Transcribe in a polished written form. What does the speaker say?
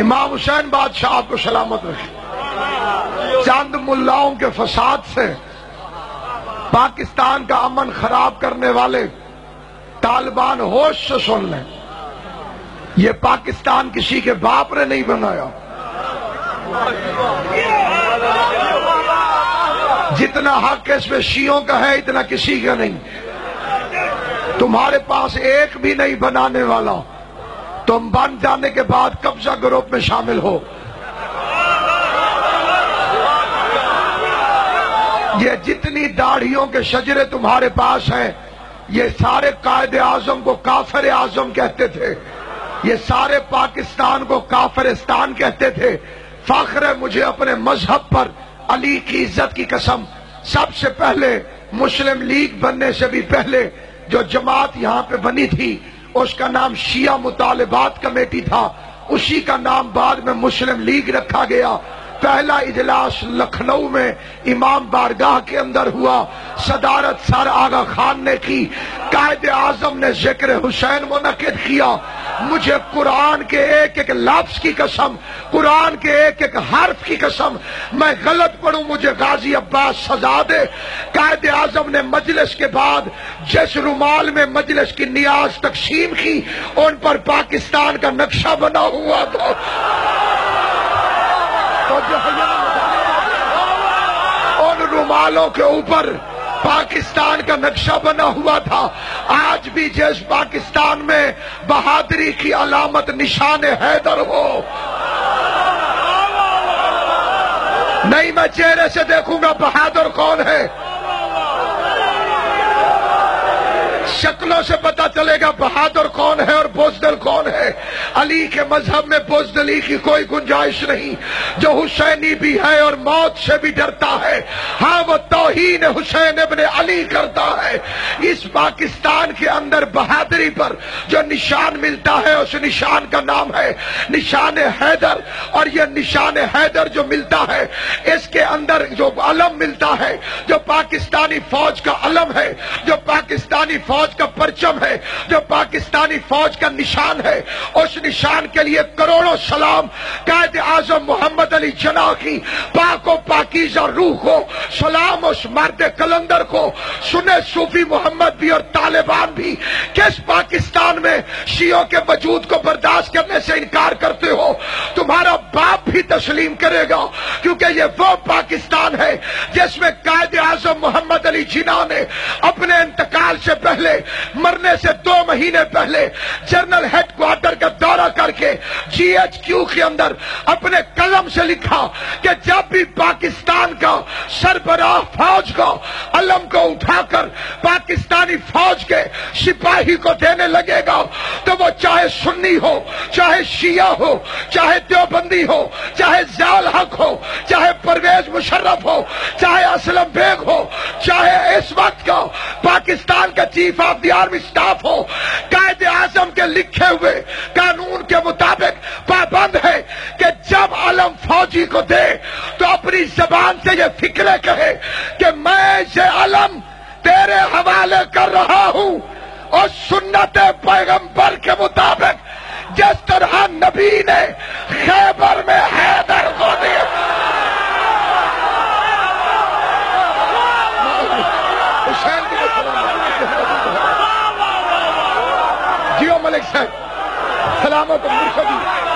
امام حسین بادشاہ آپ کو سلامت رکھے، چند ملاؤں کے فساد سے پاکستان کا امن خراب کرنے والے طالبان ہوش سے سن لیں، یہ پاکستان کسی کے باپ نے نہیں بنایا۔ جتنا حق اس میں شیعوں کا ہے اتنا کسی کا نہیں، تمہارے پاس ایک بھی نہیں بنانے والا، تم بن جانے کے بعد قبضہ گروپ میں شامل ہو۔ یہ جتنی داڑھیوں کے شجرے تمہارے پاس ہیں، یہ سارے قائد اعظم کو کافر اعظم کہتے تھے، یہ سارے پاکستان کو کافرستان کہتے تھے۔ فخر ہے مجھے اپنے مذہب پر، علی کی عزت کی قسم، سب سے پہلے مسلم لیگ بننے سے بھی پہلے جو جماعت یہاں پہ بنی تھی اس کا نام شیعہ مطالبات کمیٹی تھا، اسی کا نام بعد میں مسلم لیگ رکھا گیا۔ پہلا اجلاس لکھنؤ میں امام بارگاہ کے اندر ہوا، صدارت سر آغا خان نے کی، قائد اعظم نے ذکر حسین منعقد کیا۔ مجھے قرآن کے ایک ایک لفظ کی قسم، قرآن کے ایک ایک حرف کی قسم، میں غلط پڑھوں مجھے غازی عباس سزا دے۔ قائد اعظم نے مجلس کے بعد جس رومال میں مجلس کی نیاز تقسیم کی ان پر پاکستان کا نقشہ بنا ہوا تھا۔ ان رومالوں کے اوپر پاکستان کا نقشہ بنا ہوا تھا۔ آج بھی جس پاکستان میں بہادری کی علامت نشان حیدر ہو، نہیں میں چہرے سے دیکھوں گا بہادر کون ہے، شکلوں سے پتہ چلے گا بہادر کون ہے اور بزدل کون ہے۔ علی کے مذہب میں بزدلی کی کوئی گنجائش نہیں، جو حسینی بھی ہے اور موت سے بھی ڈرتا ہے، ہاں وہ توہین حسین ابن علی کرتا ہے۔ اس پاکستان کے اندر بہادری پر جو نشان ملتا ہے اس نشان کا نام ہے نشان حیدر، اور یہ نشان حیدر جو ملتا ہے اس کے اندر جو علم ملتا ہے، جو پاکستانی فوج کا علم ہے، جو پاکستانی فوج کا پرچم ہے، جو پاکستانی فوج کا نشان ہے، اس نشان کے لیے کروڑوں سلام قائد اعظم محمد علی جناح کی پاک و پاکیزہ روح کو، سلام اس مرد کلندر کو، سنے صوفی محمد بھی اور طالبان بھی کس پاکستان میں شیعوں کے وجود کو برداشت کرنے سے انکار کرتے ہو، تمہارا باپ بھی تسلیم کرے گا، کیونکہ یہ وہ پاکستان ہے جس میں قائد اعظم محمد علی جناح نے اپنے انتقال سے پہلے، مرنے سے 2 مہینے پہلے جنرل ہیڈ کوارٹر کا دورہ کر کے جی ایچ کیو کے اندر اپنے قلم سے لکھا کہ جب بھی پاکستان کا سربراہ فوج کا علم کو اٹھا کر پاکستانی فوج کے سپاہی کو دینے لگے گا تو وہ چاہے سنی ہو، چاہے شیعہ ہو، چاہے دیوبندی ہو، چاہے ضیاء الحق ہو، چاہے پرویز مشرف ہو، چاہے اسلم بیگ ہو، چاہے اس وقت کا پاکستان کا chief of the army staff ہو، قائد اعظم کے لکھے ہوئے قانون کے مطابق پابند ہے کہ جب علم فوجی کو دے تو اپنی زبان سے یہ فکرے کہے کہ میں یہ علم تیرے حوالے کر رہا ہوں، اور سنت پیغمبر کے مطابق جس طرح نبی نے خیبر میں حیدر کو دیا۔ جیو ملک صاحب سلامت مرشدی۔